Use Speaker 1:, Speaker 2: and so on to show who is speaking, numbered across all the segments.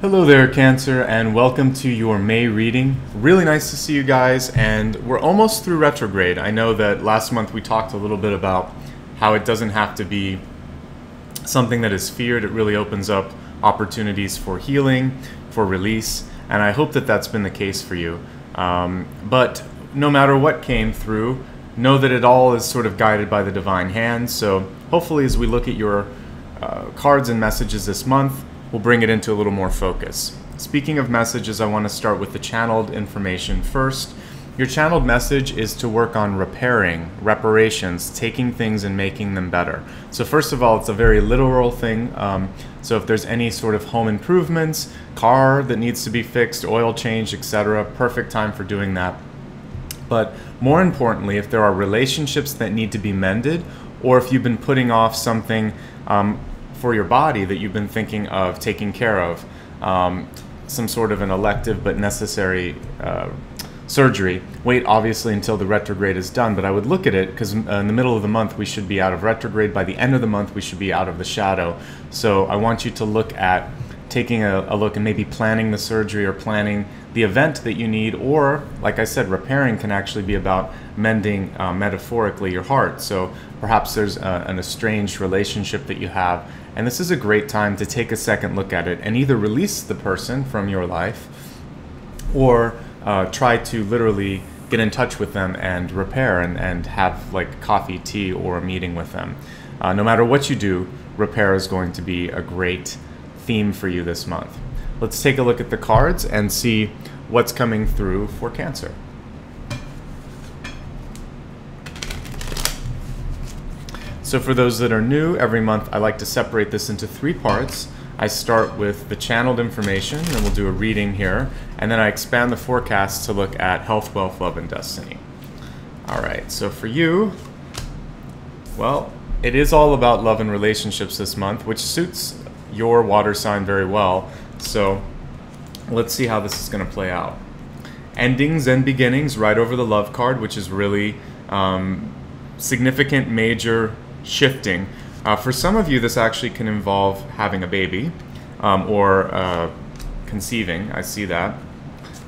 Speaker 1: Hello there, Cancer, and welcome to your May reading. Really nice to see you guys, and we're almost through retrograde. I know that last month we talked a little bit about how it doesn't have to be something that is feared. It really opens up opportunities for healing, for release, and I hope that that's been the case for you. But no matter what came through, know that it all is sort of guided by the divine hand. So hopefully as we look at your cards and messages this month, we'll bring it into a little more focus. Speaking of messages, I want to start with the channeled information first. Your channeled message is to work on reparations, taking things and making them better. So first of all, it's a very literal thing. So if there's any sort of home improvements, car that needs to be fixed, oil change, etc., perfect time for doing that. But more importantly, if there are relationships that need to be mended, or if you've been putting off something for your body that you've been thinking of taking care of, some sort of an elective but necessary surgery, wait obviously until the retrograde is done. But I would look at it because in the middle of the month we should be out of retrograde. By the end of the month we should be out of the shadow. So I want you to look at taking a look and maybe planning the surgery or planning the event that you need, or like I said, repairing can actually be about mending metaphorically your heart. So perhaps there's an estranged relationship that you have, and this is a great time to take a second look at it and either release the person from your life or try to literally get in touch with them and repair and have like coffee, tea, or a meeting with them. No matter what you do, repair is going to be a great theme for you this month. Let's take a look at the cards and see what's coming through for Cancer. So for those that are new, every month I like to separate this into three parts. I start with the channeled information, then we'll do a reading here, and then I expand the forecast to look at health, wealth, love, and destiny. Alright, so for you, well, it is all about love and relationships this month, which suits your water sign very well. So let's see how this is going to play out. Endings and beginnings right over the love card, which is really significant, major shifting. For some of you, this actually can involve having a baby or conceiving. I see that.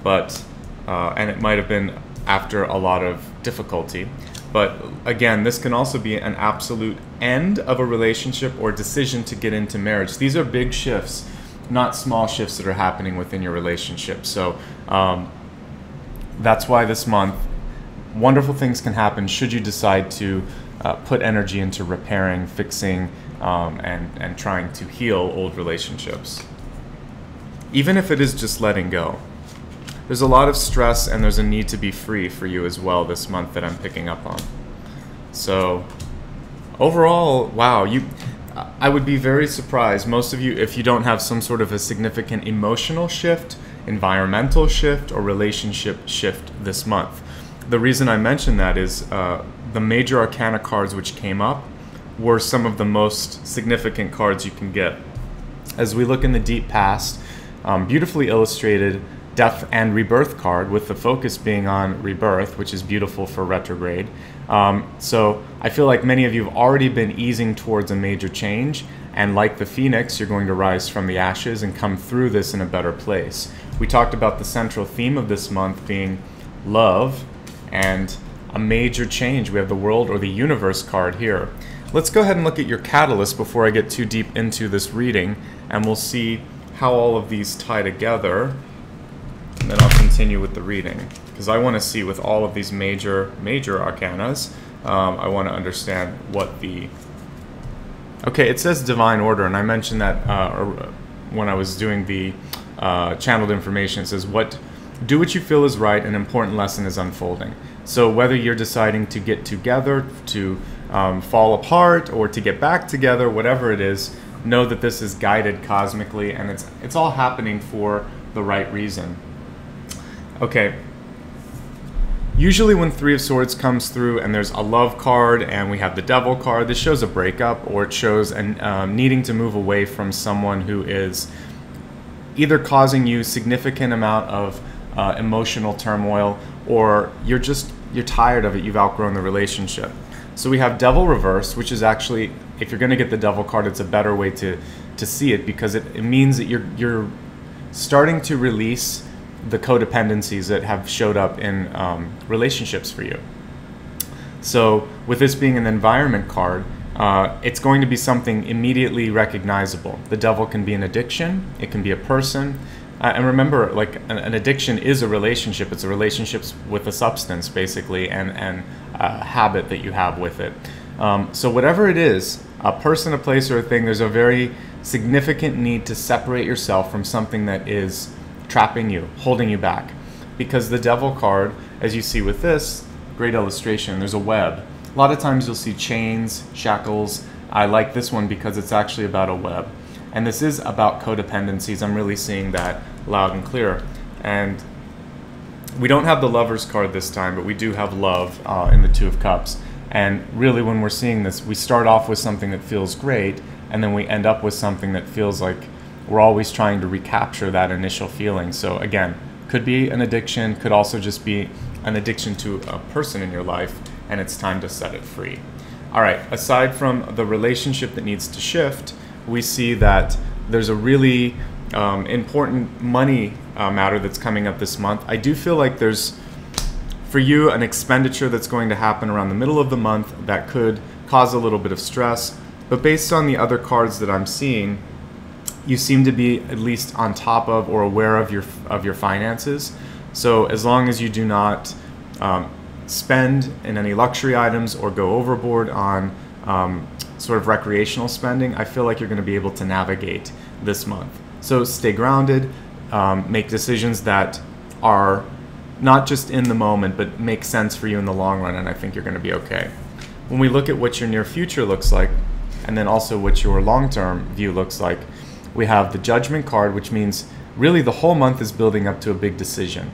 Speaker 1: But, and it might have been after a lot of difficulty. But again, this can also be an absolute end of a relationship or decision to get into marriage. These are big shifts, not small shifts that are happening within your relationship. So that's why this month, wonderful things can happen should you decide to put energy into repairing, fixing, and trying to heal old relationships. Even if it is just letting go. There's a lot of stress and there's a need to be free for you as well this month that I'm picking up on. So overall, wow, I would be very surprised, most of you, if you don't have some sort of a significant emotional shift, environmental shift, or relationship shift this month. The reason I mention that is the major arcana cards which came up were some of the most significant cards you can get. As we look in the deep past, beautifully illustrated death and rebirth card, with the focus being on rebirth, which is beautiful for retrograde. So I feel like many of you have already been easing towards a major change, and like the phoenix, you're going to rise from the ashes and come through this in a better place. We talked about the central theme of this month being love and a major change. We have the world or the universe card here. Let's go ahead and look at your catalyst before I get too deep into this reading, and we'll see how all of these tie together. And then I'll continue with the reading, because I want to see with all of these major arcanas, I want to understand what the... Okay, it says divine order, and I mentioned that when I was doing the channeled information. It says, do what you feel is right, an important lesson is unfolding. So whether you're deciding to get together, to fall apart, or to get back together, whatever it is, know that this is guided cosmically, and it's all happening for the right reason. Okay, usually when Three of Swords comes through and there's a love card and we have the Devil card, this shows a breakup, or it shows needing to move away from someone who is either causing you significant amount of emotional turmoil, or you're tired of it, you've outgrown the relationship. So we have Devil reverse, which is actually, if you're going to get the Devil card, it's a better way to see it, because it means that you're starting to release the codependencies that have showed up in relationships for you. So with this being an environment card, it's going to be something immediately recognizable. The devil can be an addiction, it can be a person, and remember, like an addiction is a relationship. It's a relationship with a substance, basically, and a habit that you have with it. So whatever it is, a person, a place, or a thing, there's a very significant need to separate yourself from something that is trapping you, holding you back. Because the devil card, as you see with this, great illustration, there's a web. A lot of times you'll see chains, shackles. I like this one because it's actually about a web. And this is about codependencies. I'm really seeing that loud and clear. And we don't have the Lover's card this time, but we do have love in the Two of Cups. And really when we're seeing this, we start off with something that feels great, and then we end up with something that feels like we're always trying to recapture that initial feeling. So again, could be an addiction, could also just be an addiction to a person in your life, and it's time to set it free. All right, aside from the relationship that needs to shift, we see that there's a really important money matter that's coming up this month. I do feel like there's, for you, an expenditure that's going to happen around the middle of the month that could cause a little bit of stress. But based on the other cards that I'm seeing, you seem to be at least on top of or aware of your finances. So as long as you do not spend in any luxury items or go overboard on sort of recreational spending, I feel like you're going to be able to navigate this month. So stay grounded, make decisions that are not just in the moment, but make sense for you in the long run, and I think you're going to be okay. When we look at what your near future looks like, and then also what your long-term view looks like, we have the Judgment card, which means really the whole month is building up to a big decision.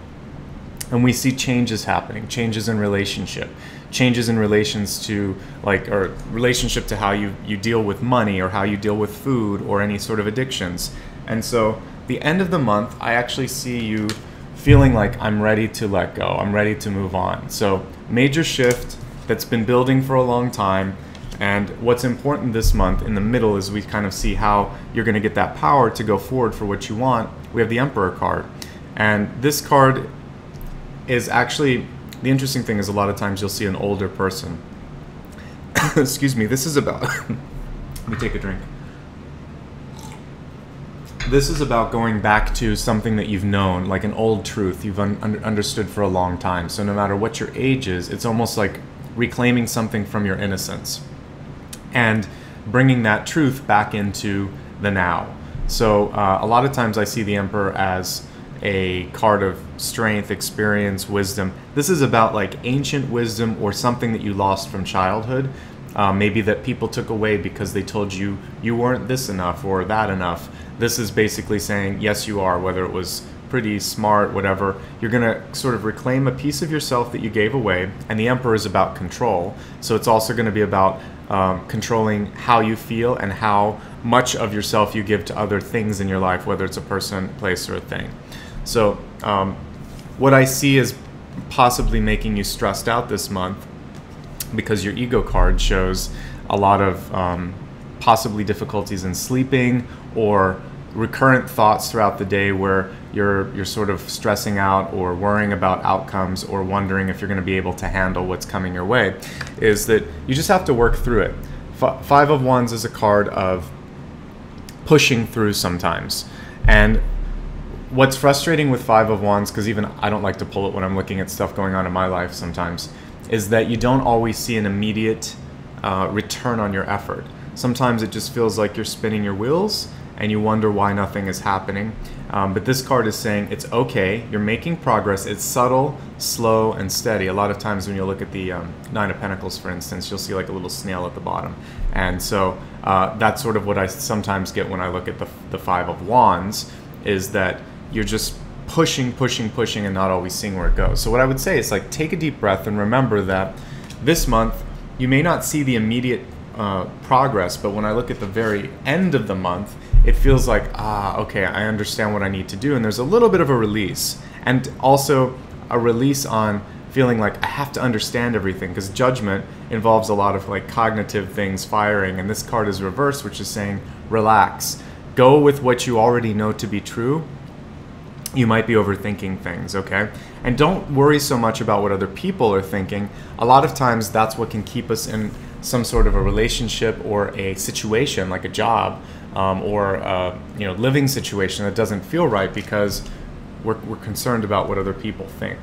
Speaker 1: And we see changes happening, changes in relationship, changes in relations to or relationship to how you deal with money, or how you deal with food, or any sort of addictions. And so the end of the month, I actually see you feeling like I'm ready to let go, I'm ready to move on. So major shift that's been building for a long time. And what's important this month in the middle is we kind of see how you're going to get that power to go forward for what you want. We have the Emperor card. And this card is actually, the interesting thing is a lot of times you'll see an older person. Excuse me, this is about, let me take a drink. This is about going back to something that you've known, like an old truth you've understood for a long time. So no matter what your age is, it's almost like reclaiming something from your innocence and bringing that truth back into the now. So a lot of times I see the Emperor as a card of strength, experience, wisdom. This is about like ancient wisdom or something that you lost from childhood, maybe that people took away because they told you you weren't this enough or that enough. This is basically saying, yes, you are, whether it was pretty, smart, whatever. You're going to sort of reclaim a piece of yourself that you gave away, and the Emperor is about control. So it's also going to be about controlling how you feel and how much of yourself you give to other things in your life, whether it's a person, place, or a thing. So what I see is possibly making you stressed out this month, because your Ego card shows a lot of possibly difficulties in sleeping, or recurrent thoughts throughout the day where you're sort of stressing out or worrying about outcomes, or wondering if you're going to be able to handle what's coming your way, is that you just have to work through it. Five of Wands is a card of pushing through sometimes. And what's frustrating with Five of Wands, because even I don't like to pull it when I'm looking at stuff going on in my life sometimes, is that you don't always see an immediate return on your effort. Sometimes it just feels like you're spinning your wheels and you wonder why nothing is happening. But this card is saying it's okay, you're making progress. It's subtle, slow, and steady. A lot of times when you look at the Nine of Pentacles, for instance, you'll see like a little snail at the bottom. And so that's sort of what I sometimes get when I look at the Five of Wands, is that you're just pushing, pushing, pushing, and not always seeing where it goes. So what I would say is, like, take a deep breath and remember that this month you may not see the immediate progress, but when I look at the very end of the month, it feels like, okay, I understand what I need to do. And there's a little bit of a release, and also a release on feeling like I have to understand everything, because Judgment involves a lot of like cognitive things firing, and this card is reversed, which is saying relax, go with what you already know to be true, You might be overthinking things, okay? And don't worry so much about what other people are thinking. A lot of times that's what can keep us in some sort of a relationship or a situation like a job, or living situation that doesn't feel right because we're concerned about what other people think.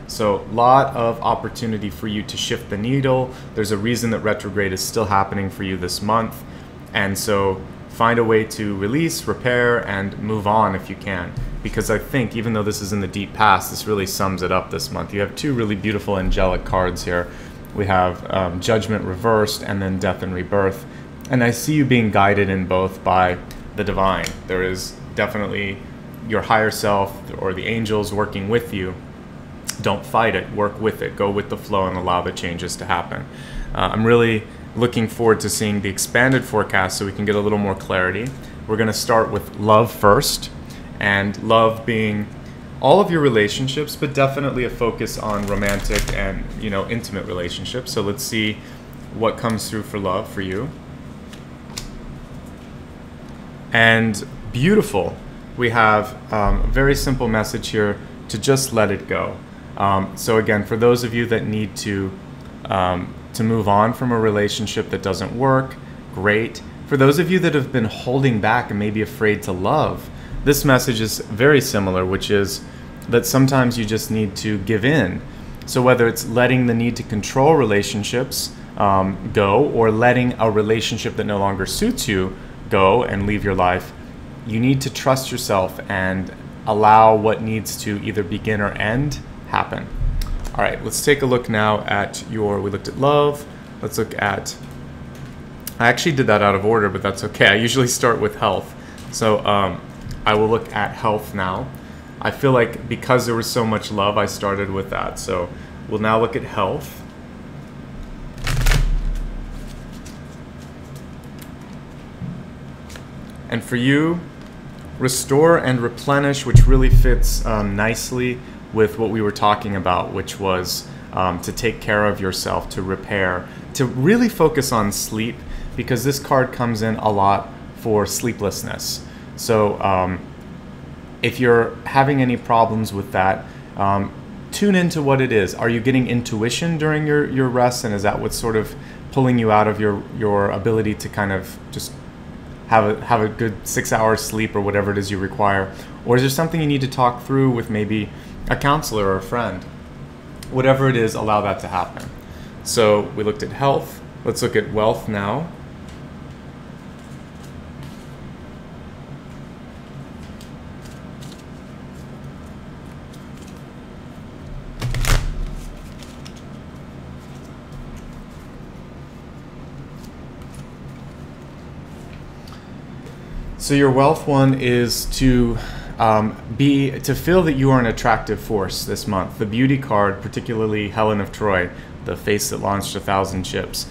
Speaker 1: So a lot of opportunity for you to shift the needle. There's a reason that retrograde is still happening for you this month. And so find a way to release, repair, and move on if you can. Because I think, even though this is in the deep past, this really sums it up this month. You have two really beautiful angelic cards here. We have Judgment reversed and then Death and Rebirth. And I see you being guided in both by the divine. There is definitely your higher self or the angels working with you. Don't fight it, work with it, go with the flow and allow the changes to happen. I'm really looking forward to seeing the expanded forecast so we can get a little more clarity. We're going to start with love first, and love being all of your relationships, but definitely a focus on romantic and intimate relationships. So let's see what comes through for love for you. And beautiful. We have a very simple message here to just let it go. So again, for those of you that need to move on from a relationship that doesn't work, great. For those of you that have been holding back and maybe afraid to love, this message is very similar, which is that sometimes you just need to give in. So whether it's letting the need to control relationships go, or letting a relationship that no longer suits you go and leave your life, you need to trust yourself and allow what needs to either begin or end happen. All right, let's take a look now at we looked at love. Let's look at, I actually did that out of order, but that's okay. I usually start with health. So I will look at health now. I feel like because there was so much love, I started with that. So we'll now look at health. And for you, restore and replenish, which really fits nicely with what we were talking about, which was to take care of yourself, to repair, to really focus on sleep, because this card comes in a lot for sleeplessness. So if you're having any problems with that, tune into what it is. Are you getting intuition during your rest, and is that what's sort of pulling you out of your ability to kind of just have a good 6 hours sleep or whatever it is you require? Or is there something you need to talk through with maybe a counselor or a friend? Whatever it is, allow that to happen. So we looked at health. Let's look at wealth now. So your wealth one is to feel that you are an attractive force this month. The beauty card, particularly Helen of Troy, the face that launched 1,000 ships,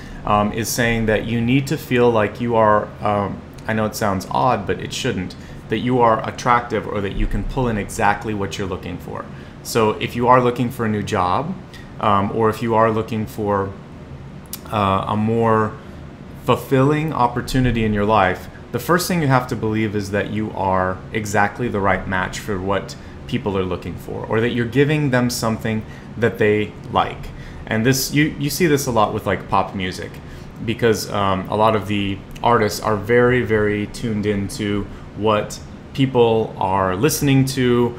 Speaker 1: is saying that you need to feel like you are, I know it sounds odd, but it shouldn't, that you are attractive, or that you can pull in exactly what you're looking for. So if you are looking for a new job, or if you are looking for a more fulfilling opportunity in your life, the first thing you have to believe is that you are exactly the right match for what people are looking for, or that you're giving them something that they like. And this, you see this a lot with like pop music, because a lot of the artists are very, very tuned into what people are listening to,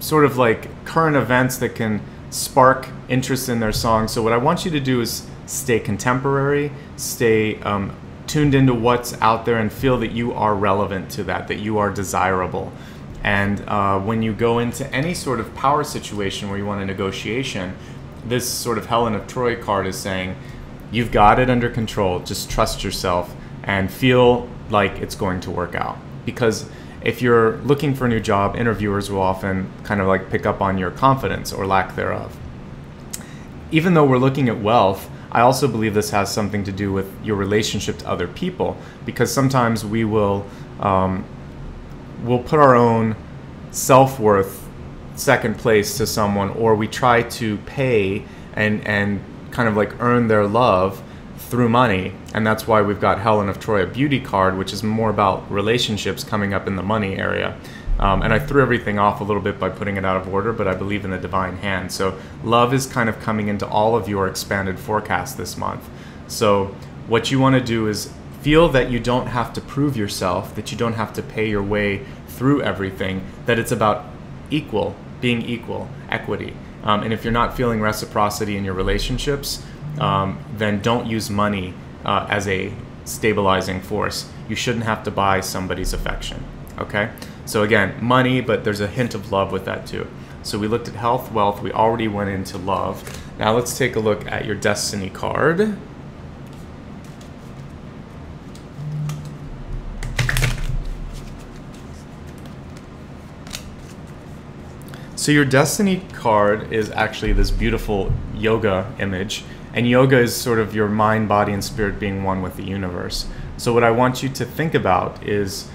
Speaker 1: sort of like current events that can spark interest in their songs. So what I want you to do is stay contemporary, stay tuned into what's out there, and feel that you are relevant to that you are desirable. And when you go into any sort of power situation where you want a negotiation, this sort of Helen of Troy card is saying, you've got it under control, just trust yourself and feel like it's going to work out. Because if you're looking for a new job, interviewers will often kind of like pick up on your confidence or lack thereof. Even though we're looking at wealth, I also believe this has something to do with your relationship to other people, because sometimes we will we'll put our own self-worth second place to someone, or we try to pay and kind of like earn their love through money. And that's why we've got Helen of Troy, a beauty card, which is more about relationships, coming up in the money area. And I threw everything off a little bit by putting it out of order, but I believe in the divine hand. So love is kind of coming into all of your expanded forecast this month. So what you want to do is feel that you don't have to prove yourself, that you don't have to pay your way through everything, that it's about being equal, equity. And if you're not feeling reciprocity in your relationships, then don't use money as a stabilizing force. You shouldn't have to buy somebody's affection, okay? So again, money, but there's a hint of love with that too. So we looked at health, wealth, we already went into love. Now let's take a look at your destiny card. So your destiny card is actually this beautiful yoga image, and yoga is sort of your mind, body, and spirit being one with the universe. So what I want you to think about is,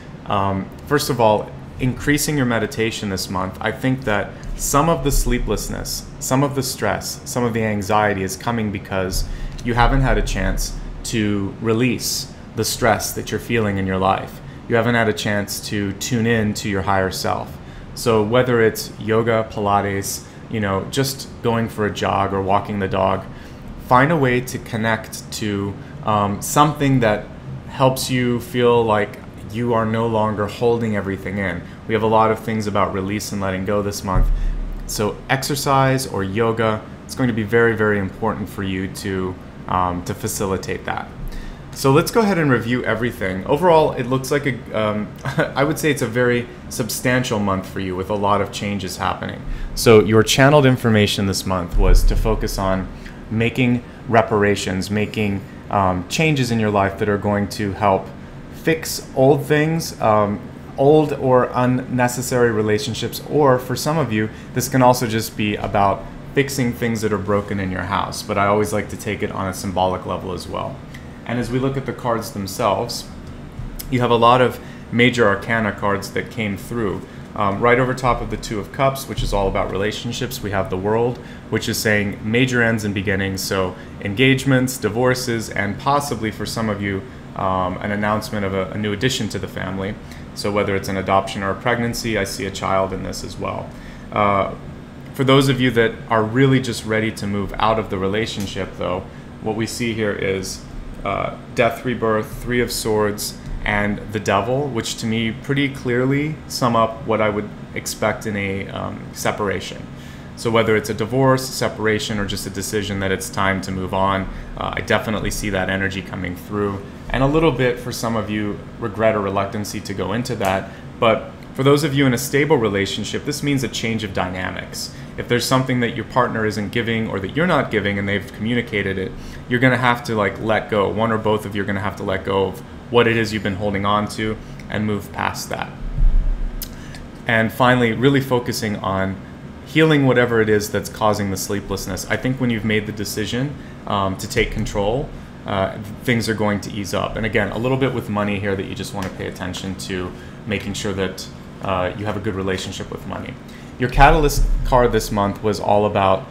Speaker 1: first of all, increasing your meditation this month. I think that some of the sleeplessness, some of the stress, some of the anxiety is coming because you haven't had a chance to release the stress that you're feeling in your life. You haven't had a chance to tune in to your higher self. So whether it's yoga, Pilates, just going for a jog or walking the dog, find a way to connect to something that helps you feel like you are no longer holding everything in. We have a lot of things about release and letting go this month. So exercise or yoga, it's going to be very, very important for you to facilitate that. So let's go ahead and review everything. Overall, it looks like I would say it's a very substantial month for you with a lot of changes happening. So your channeled information this month was to focus on making reparations, making changes in your life that are going to help fix old things, old or unnecessary relationships, or for some of you, this can also just be about fixing things that are broken in your house. But I always like to take it on a symbolic level as well. And as we look at the cards themselves, you have a lot of major arcana cards that came through. Right over top of the Two of Cups, which is all about relationships, we have the World, which is saying major ends and beginnings, so engagements, divorces, and possibly for some of you, an announcement of a new addition to the family. So whether it's an adoption or a pregnancy, I see a child in this as well. For those of you that are really just ready to move out of the relationship, though, what we see here is death, rebirth, Three of Swords, and the Devil, which to me pretty clearly sum up what I would expect in a separation. So whether it's a divorce, separation, or just a decision that it's time to move on, I definitely see that energy coming through. And a little bit, for some of you, regret or reluctancy to go into that. But for those of you in a stable relationship, this means a change of dynamics. If there's something that your partner isn't giving or that you're not giving and they've communicated it, you're going to have to let go. One or both of you are going to have to let go of what it is you've been holding on to and move past that. And finally, really focusing on healing whatever it is that's causing the sleeplessness. I think when you've made the decision to take control, things are going to ease up. And again, a little bit with money here that you just want to pay attention to, making sure that you have a good relationship with money. Your catalyst card this month was all about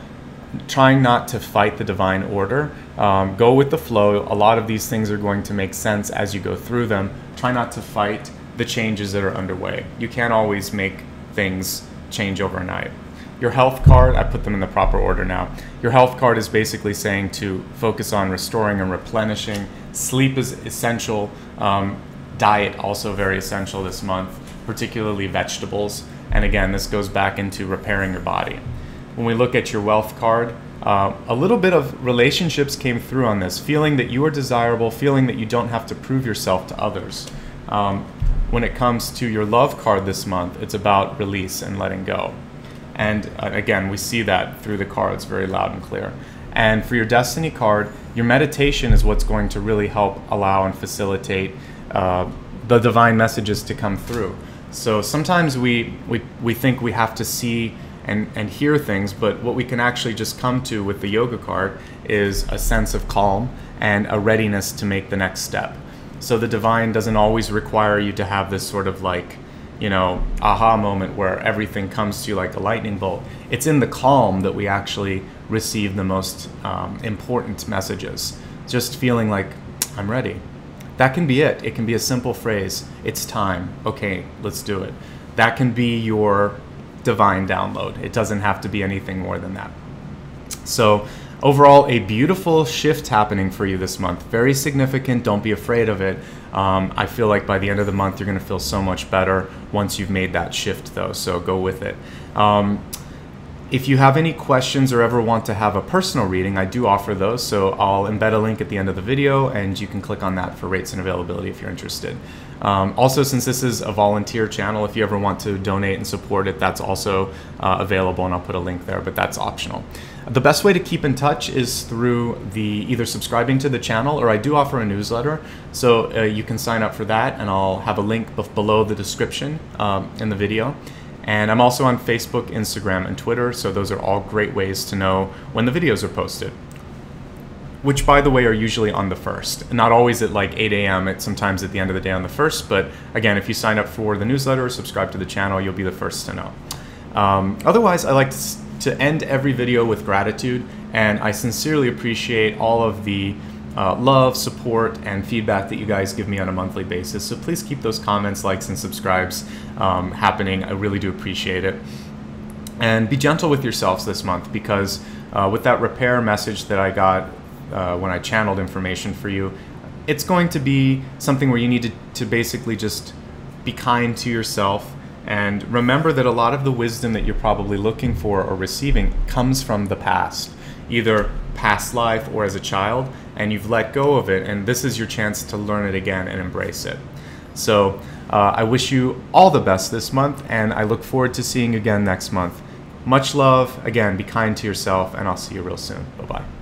Speaker 1: trying not to fight the divine order. Go with the flow. A lot of these things are going to make sense as you go through them. Try not to fight the changes that are underway. You can't always make things change overnight. Your health card, I put them in the proper order now. Your health card is basically saying to focus on restoring and replenishing. Sleep is essential. Diet also very essential this month, particularly vegetables. And again, this goes back into repairing your body. When we look at your wealth card, a little bit of relationships came through on this, feeling that you are desirable, feeling that you don't have to prove yourself to others. When it comes to your love card this month, it's about release and letting go. And again, we see that through the cards very loud and clear. And for your destiny card, your meditation is what's going to really help allow and facilitate the divine messages to come through. So sometimes we think we have to see and hear things, but what we can actually just come to with the yoga card is a sense of calm and a readiness to make the next step. So the divine doesn't always require you to have this sort of aha moment where everything comes to you like a lightning bolt. It's in the calm that we actually receive the most important messages. Just feeling like, I'm ready. That can be it. It can be a simple phrase. It's time. Okay, let's do it. that can be your divine download. It doesn't have to be anything more than that. So overall, a beautiful shift happening for you this month. Very significant. Don't be afraid of it. I feel like by the end of the month, you're going to feel so much better once you've made that shift, though. So go with it. If you have any questions or ever want to have a personal reading, I do offer those. So I'll embed a link at the end of the video, and you can click on that for rates and availability if you're interested. Also, since this is a volunteer channel, if you ever want to donate and support it, that's also available, and I'll put a link there, but that's optional. The best way to keep in touch is through either subscribing to the channel, or I do offer a newsletter, so you can sign up for that, and I'll have a link below the description in the video. And I'm also on Facebook, Instagram, and Twitter, so those are all great ways to know when the videos are posted, which, by the way, are usually on the 1st. Not always at like 8 a.m., it's sometimes at the end of the day on the 1st, but again, if you sign up for the newsletter or subscribe to the channel, you'll be the first to know. Otherwise, I like to end every video with gratitude, and I sincerely appreciate all of the love, support, and feedback that you guys give me on a monthly basis. So please keep those comments, likes, and subscribes happening. I really do appreciate it. And be gentle with yourselves this month, because with that repair message that I got when I channeled information for you, it's going to be something where you need to basically just be kind to yourself. And remember that a lot of the wisdom that you're probably looking for or receiving comes from the past, either past life or as a child, and you've let go of it, and this is your chance to learn it again and embrace it. So I wish you all the best this month, and I look forward to seeing you again next month. Much love. Again, be kind to yourself, and I'll see you real soon. Bye-bye.